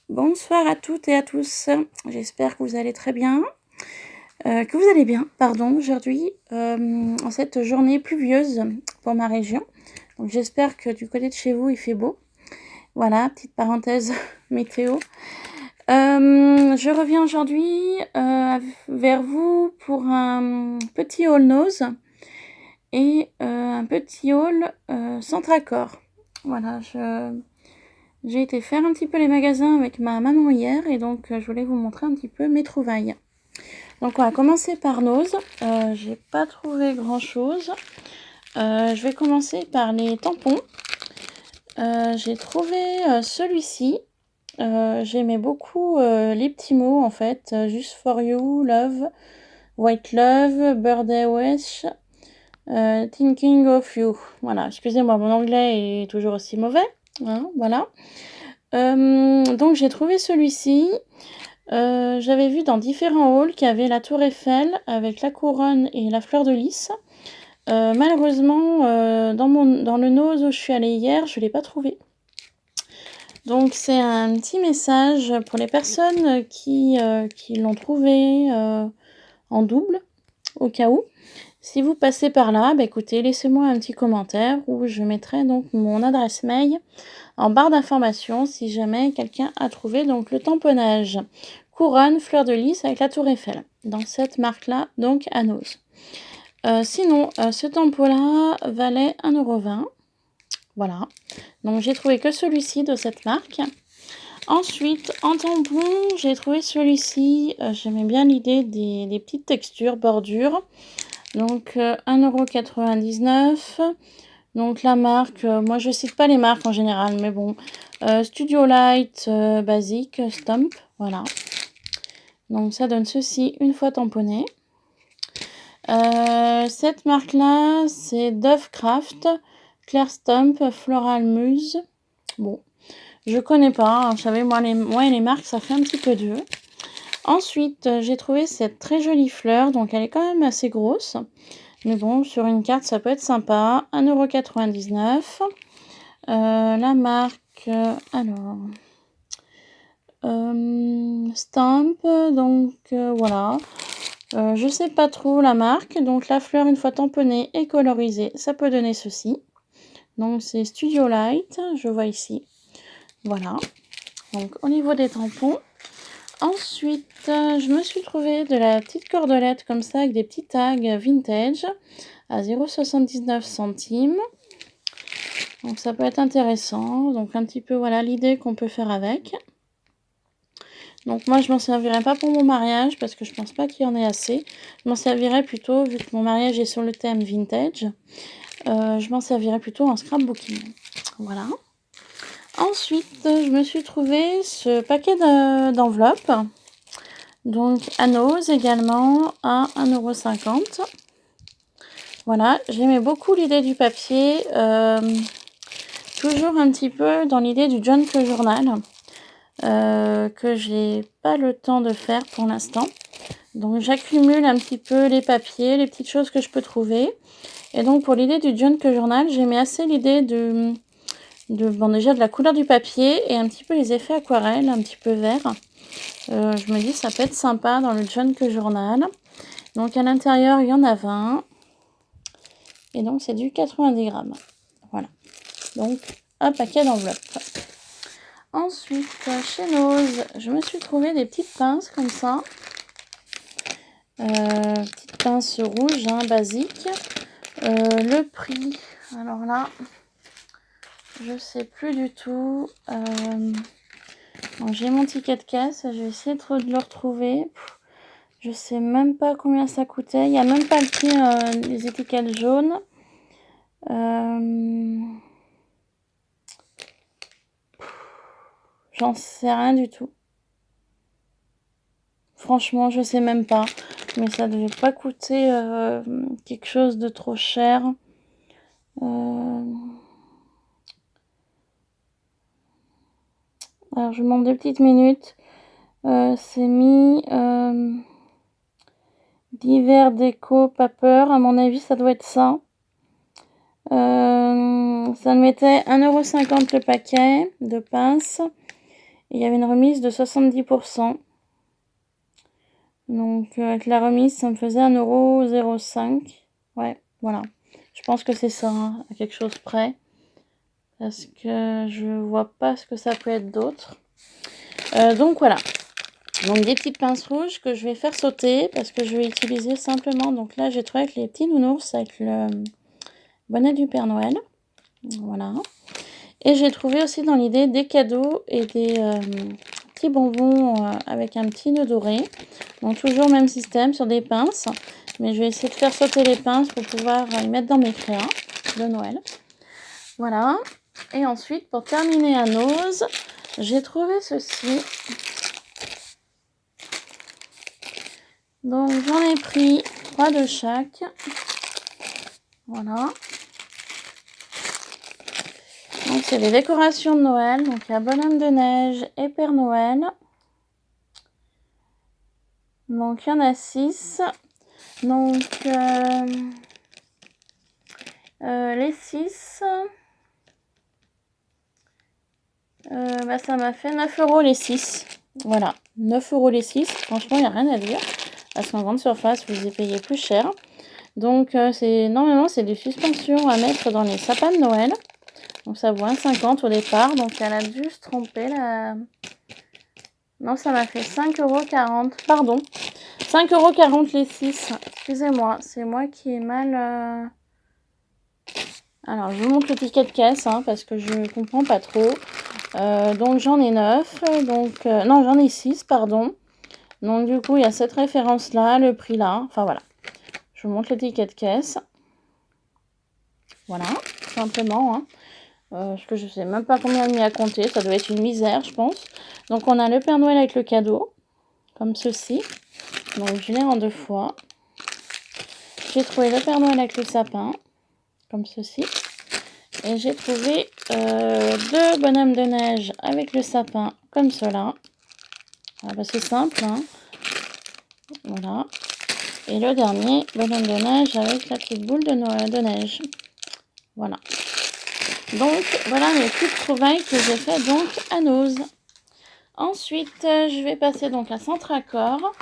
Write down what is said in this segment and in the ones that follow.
Bonsoir à toutes et à tous. J'espère que vous allez très bien, que vous allez bien, pardon, aujourd'hui, en cette journée pluvieuse pour ma région. Donc j'espère que du côté de chez vous, il fait beau. Voilà, petite parenthèse météo. Je reviens aujourd'hui vers vous pour un petit haul nose et un petit haul centre accord. Voilà, j'ai été faire un petit peu les magasins avec ma maman hier et donc je voulais vous montrer un petit peu mes trouvailles. Donc on va commencer par Nose. J'ai pas trouvé grand chose. Je vais commencer par les tampons. J'ai trouvé celui-ci. J'aimais beaucoup les petits mots en fait. Just for you, love, white love, birthday wish, thinking of you. Voilà, excusez-moi, mon anglais est toujours aussi mauvais. Hein, voilà. Donc j'ai trouvé celui-ci. J'avais vu dans différents hauls qu'il y avait la tour Eiffel avec la couronne et la fleur de lys. Malheureusement, dans le nose où je suis allée hier, je ne l'ai pas trouvé. Donc c'est un petit message pour les personnes qui l'ont trouvé en double, au cas où. Si vous passez par là, écoutez, laissez-moi un petit commentaire où je mettrai donc mon adresse mail en barre d'informations si jamais quelqu'un a trouvé donc le tamponnage couronne fleur de lys avec la tour Eiffel dans cette marque-là, donc à Nose. Sinon, ce tampon-là valait 1,20 €. Voilà. Donc j'ai trouvé que celui-ci de cette marque. Ensuite, en tampon, j'ai trouvé celui-ci. J'aimais bien l'idée des petites textures, bordures. Donc 1,99 €. Donc la marque, moi je cite pas les marques en général, mais bon. Studio Light, basique, Stump, voilà. Donc ça donne ceci une fois tamponné. Cette marque-là, c'est Dovecraft, Claire Stump, Floral Muse. Bon, je connais pas, vous savez, moi et les marques, ça fait un petit peu d'eux. Ensuite, j'ai trouvé cette très jolie fleur, donc elle est quand même assez grosse. Mais bon, sur une carte, ça peut être sympa. 1,99 €. La marque, alors... Stamp, donc voilà. Je sais pas trop la marque. Donc la fleur, une fois tamponnée et colorisée, ça peut donner ceci. Donc c'est Studio Light, je vois ici. Voilà. Donc au niveau des tampons. Ensuite, je me suis trouvé de la petite cordelette comme ça avec des petits tags vintage à 0,79 centimes. Donc ça peut être intéressant. Donc un petit peu voilà l'idée qu'on peut faire avec. Donc moi je m'en servirai pas pour mon mariage parce que je pense pas qu'il y en ait assez. Je m'en servirai plutôt, vu que mon mariage est sur le thème vintage, je m'en servirai plutôt en scrapbooking. Voilà. Ensuite, je me suis trouvé ce paquet d'enveloppes. Donc à Nose également à 1,50 €. Voilà, j'aimais beaucoup l'idée du papier. Toujours un petit peu dans l'idée du junk journal. Que j'ai pas le temps de faire pour l'instant. Donc j'accumule un petit peu les papiers, les petites choses que je peux trouver. Et donc pour l'idée du junk journal, j'aimais assez l'idée bon, déjà de la couleur du papier et un petit peu les effets aquarelles, un petit peu vert. Je me dis ça peut être sympa dans le junk journal. Donc à l'intérieur il y en a 20. Et donc c'est du 90 grammes. Voilà. Donc un paquet d'enveloppes. Ensuite, chez Nose, je me suis trouvé des petites pinces comme ça. Petites pinces rouges, hein, basiques. Le prix, alors là, je sais plus du tout. Bon, j'ai mon ticket de caisse, je vais essayer de le retrouver. Je sais même pas combien ça coûtait. Il n'y a même pas le prix des étiquettes jaunes. J'en sais rien du tout. Franchement, je sais même pas. Mais ça devait pas coûter quelque chose de trop cher. Alors, je vous demande 2 petites minutes. C'est mis divers déco paper. À mon avis, ça doit être ça. Ça me mettait 1,50 € le paquet de pinces. Et il y avait une remise de 70%. Donc avec la remise, ça me faisait 1,05 €. Ouais, voilà. Je pense que c'est ça, hein, à quelque chose près. Parce que je vois pas ce que ça peut être d'autre. Donc voilà. Donc des petites pinces rouges que je vais faire sauter parce que je vais utiliser simplement. Donc là, j'ai trouvé avec les petits nounours avec le bonnet du Père Noël. Voilà. Et j'ai trouvé aussi dans l'idée des cadeaux et des petits bonbons avec un petit nœud doré. Donc toujours même système sur des pinces. Mais je vais essayer de faire sauter les pinces pour pouvoir y mettre dans mes créas de Noël. Voilà. Et ensuite, pour terminer à Nose, j'ai trouvé ceci. Donc j'en ai pris 3 de chaque. Voilà. Donc c'est des décorations de Noël. Donc il y a bonhomme de neige et Père Noël. Donc il y en a 6. Donc les 6, ça m'a fait 9 € les 6. Voilà, 9 € les 6. Franchement, il n'y a rien à dire. Parce qu'en grande surface, vous les payez plus cher. Donc normalement, c'est des suspensions à mettre dans les sapins de Noël. Donc ça vaut 1,50 € au départ. Donc elle a dû se tromper là. Non, ça m'a fait 5,40 €. Pardon. 5,40 € les 6. Excusez-moi, c'est moi qui ai mal... Alors, je vous montre le ticket de caisse, hein, parce que je ne comprends pas trop. Donc, j'en ai 9. Donc, non, j'en ai 6, pardon. Donc, du coup, il y a cette référence-là, le prix là. Enfin, voilà. Je vous montre le ticket de caisse. Voilà, tout simplement. Hein. Parce que je ne sais même pas combien il y a à compter. Ça doit être une misère, je pense. Donc, on a le Père Noël avec le cadeau. Comme ceci. Donc, je l'ai en 2 fois. J'ai trouvé le Père Noël avec le sapin. Comme ceci. Et j'ai trouvé 2 bonhommes de neige avec le sapin, comme cela. Ah bah c'est simple, hein. Voilà. Et le dernier, bonhomme de neige avec la petite boule de neige. Voilà. Donc, voilà mes petites trouvailles que j'ai fait donc à Nose. Ensuite, je vais passer donc à Centracor.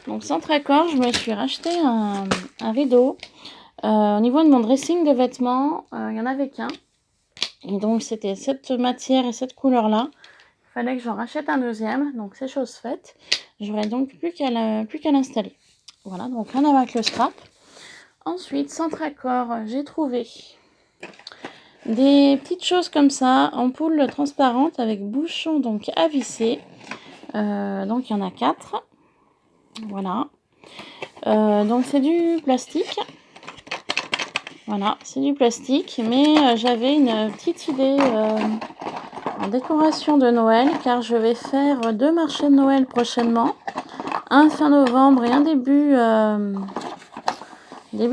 Donc, Centracor, je me suis racheté un rideau. Au niveau de mon dressing de vêtements, il n'y en avait qu'un. Et donc, c'était cette matière et cette couleur-là. Il fallait que j'en rachète un deuxième. Donc, c'est chose faite. J'aurais donc plus qu'à l'installer. Voilà, donc rien à voir avec le scrap. Ensuite, Centracor, j'ai trouvé des petites choses comme ça. Ampoules transparentes avec bouchon donc à visser. Donc, il y en a 4. Voilà. Donc, c'est du plastique. Voilà, c'est du plastique. Mais j'avais une petite idée... en décoration de Noël, car je vais faire 2 marchés de Noël prochainement, un fin novembre et un début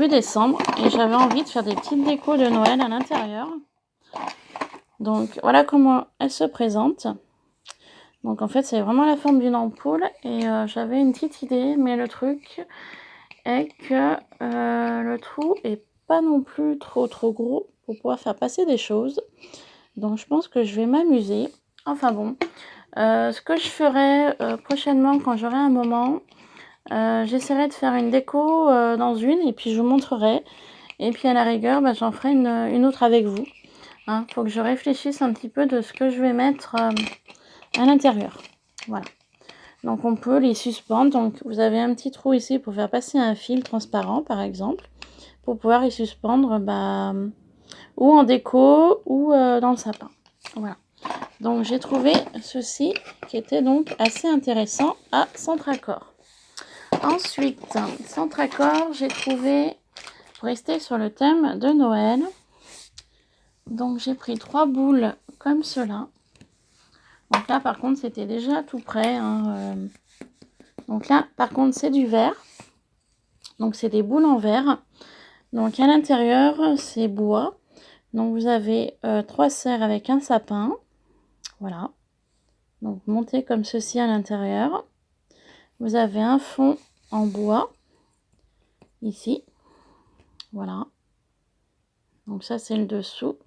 décembre, et j'avais envie de faire des petites décos de Noël à l'intérieur. Donc voilà comment elle se présente. Donc en fait c'est vraiment la forme d'une ampoule, et j'avais une petite idée, mais le truc est que le trou est pas non plus trop gros pour pouvoir faire passer des choses. Donc je pense que je vais m'amuser. Enfin bon, ce que je ferai prochainement quand j'aurai un moment, j'essaierai de faire une déco dans une, et puis je vous montrerai. Et puis à la rigueur, j'en ferai une autre avec vous. Hein, faut que je réfléchisse un petit peu de ce que je vais mettre à l'intérieur. Voilà. Donc on peut les suspendre. Donc vous avez un petit trou ici pour faire passer un fil transparent par exemple, pour pouvoir y suspendre ou en déco ou dans le sapin. Voilà. Donc j'ai trouvé ceci qui était donc assez intéressant à Centracor. Ensuite, Centracor, j'ai trouvé, pour rester sur le thème de Noël, donc j'ai pris 3 boules comme cela. Donc là par contre c'était déjà tout prêt. Hein, Donc là par contre c'est du verre. Donc c'est des boules en verre. Donc à l'intérieur c'est bois. Donc vous avez 3 serres avec un sapin. Voilà. Donc monté comme ceci à l'intérieur. Vous avez un fond en bois. Ici. Voilà. Donc ça c'est le dessous.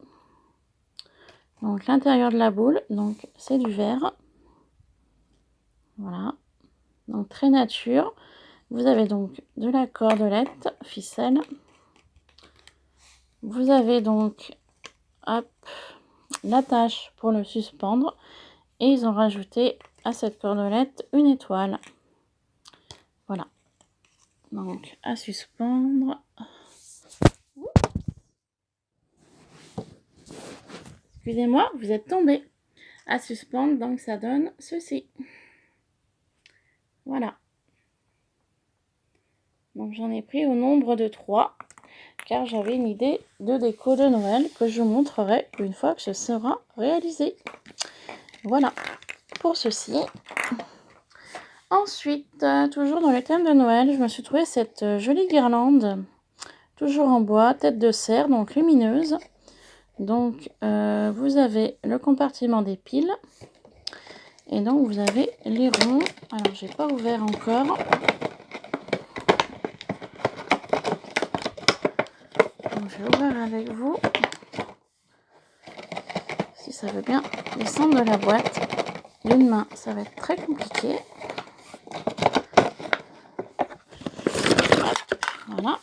Donc l'intérieur de la boule. Donc c'est du verre. Voilà. Donc très nature. Vous avez donc de la cordelette, ficelle. Vous avez donc hop, l'attache pour le suspendre. Et ils ont rajouté à cette cordelette une étoile. Voilà. Donc à suspendre. Excusez-moi, vous êtes tombé. À suspendre, donc ça donne ceci. Voilà. Donc j'en ai pris au nombre de 3, car j'avais une idée de déco de Noël que je vous montrerai une fois que ce sera réalisé. Voilà pour ceci. Ensuite, toujours dans le thème de Noël, je me suis trouvé cette jolie guirlande, toujours en bois, tête de cerf, donc lumineuse. Donc vous avez le compartiment des piles. Et donc vous avez les ronds. Alors j'ai pas ouvert encore. Donc je vais ouvrir avec vous. Si ça veut bien descendre de la boîte. D'une main, ça va être très compliqué. Hop, voilà.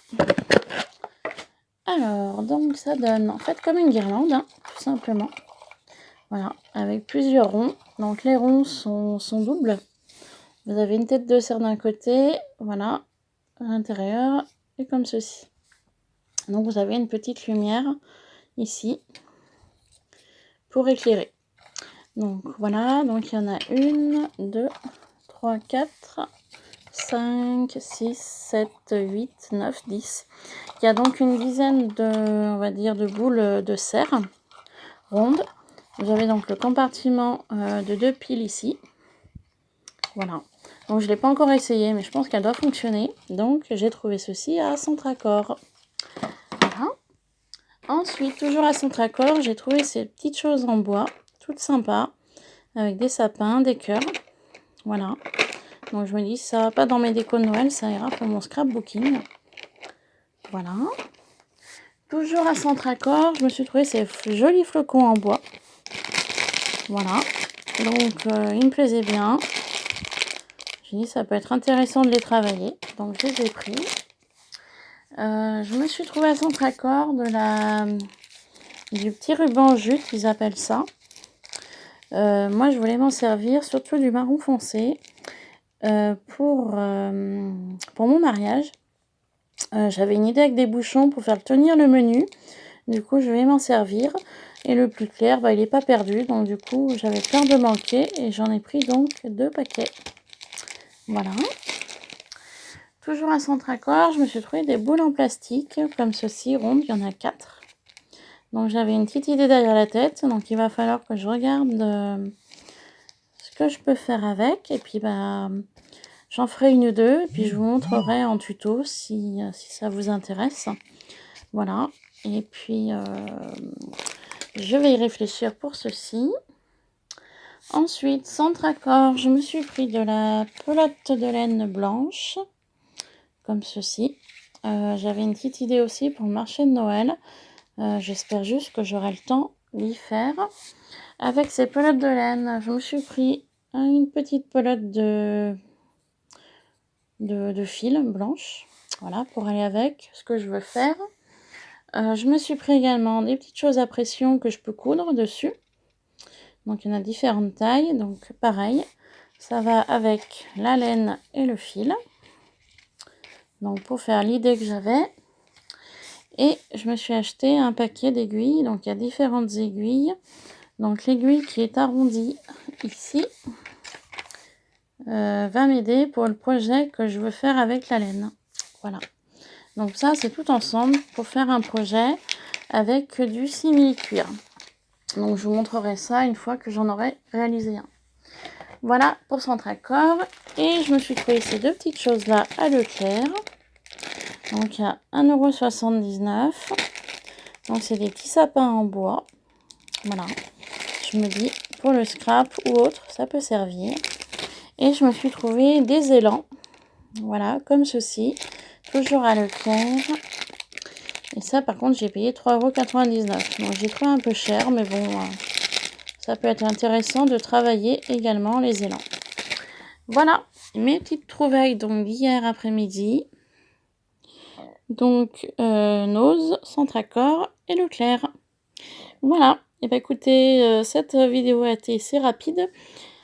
Alors, donc ça donne en fait comme une guirlande, hein, tout simplement. Voilà, avec plusieurs ronds. Donc les ronds sont doubles. Vous avez une tête de cerf d'un côté, voilà, à l'intérieur, et comme ceci. Donc vous avez une petite lumière ici pour éclairer. Donc voilà, donc il y en a 1, 2, 3, 4, 5, 6, 7, 8, 9, 10. Il y a donc une dizaine de, on va dire, de boules de cerf rondes. Vous avez donc le compartiment de 2 piles ici. Voilà. Donc je ne l'ai pas encore essayé, mais je pense qu'elle doit fonctionner. Donc j'ai trouvé ceci à Centracor. Voilà. Ensuite, toujours à Centracor, j'ai trouvé ces petites choses en bois, toutes sympas, avec des sapins, des cœurs. Voilà. Donc je me dis, ça va pas dans mes décos de Noël, ça ira pour mon scrapbooking. Voilà. Toujours à Centracor, je me suis trouvé ces jolis flocons en bois. Voilà. Donc ils me plaisaient bien. J'ai dit, ça peut être intéressant de les travailler. Donc je les ai pris. Je me suis trouvé à Centracor du petit ruban jute, ils appellent ça. Moi, je voulais m'en servir, surtout du marron foncé, pour mon mariage. J'avais une idée avec des bouchons pour faire tenir le menu. Du coup, je vais m'en servir. Et le plus clair, il n'est pas perdu. Donc, du coup, j'avais peur de manquer. Et j'en ai pris donc 2 paquets. Voilà. Toujours à Centracor, je me suis trouvé des boules en plastique, comme ceci, rondes. Il y en a 4. Donc, j'avais une petite idée derrière la tête. Donc, il va falloir que je regarde ce que je peux faire avec. Et puis, j'en ferai 1 ou 2. Et puis, je vous montrerai en tuto si ça vous intéresse. Voilà. Et puis, je vais y réfléchir pour ceci. Ensuite, Centracor, je me suis pris de la pelote de laine blanche, comme ceci. J'avais une petite idée aussi pour le marché de Noël. J'espère juste que j'aurai le temps d'y faire. Avec ces pelotes de laine, je me suis pris une petite pelote de fil blanche. Voilà, pour aller avec ce que je veux faire. Je me suis pris également des petites choses à pression que je peux coudre dessus. Donc il y en a différentes tailles. Donc pareil, ça va avec la laine et le fil. Donc pour faire l'idée que j'avais. Et je me suis acheté un paquet d'aiguilles. Donc il y a différentes aiguilles. Donc l'aiguille qui est arrondie ici va m'aider pour le projet que je veux faire avec la laine. Voilà. Donc ça c'est tout ensemble pour faire un projet avec du simili-cuir. Donc je vous montrerai ça une fois que j'en aurai réalisé un. Voilà pour Centracor. Et je me suis trouvé ces 2 petites choses là à Leclerc. Donc il y a 1,79 €. Donc c'est des petits sapins en bois. Voilà. Je me dis pour le scrap ou autre ça peut servir. Et je me suis trouvé des élans. Voilà, comme ceci. Toujours à Leclerc. Et ça par contre j'ai payé 3,99 €. Donc j'ai trouvé un peu cher, mais bon, ça peut être intéressant de travailler également les élans. Voilà, mes petites trouvailles donc d'hier après-midi. Donc, Nose, Centracor et Leclerc. Voilà, et bah écoutez, cette vidéo a été assez rapide.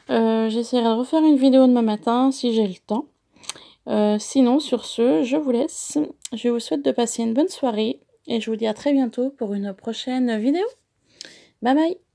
J'essaierai de refaire une vidéo demain matin si j'ai le temps. Sinon, sur ce, je vous laisse. Je vous souhaite de passer une bonne soirée et je vous dis à très bientôt pour une prochaine vidéo. Bye bye!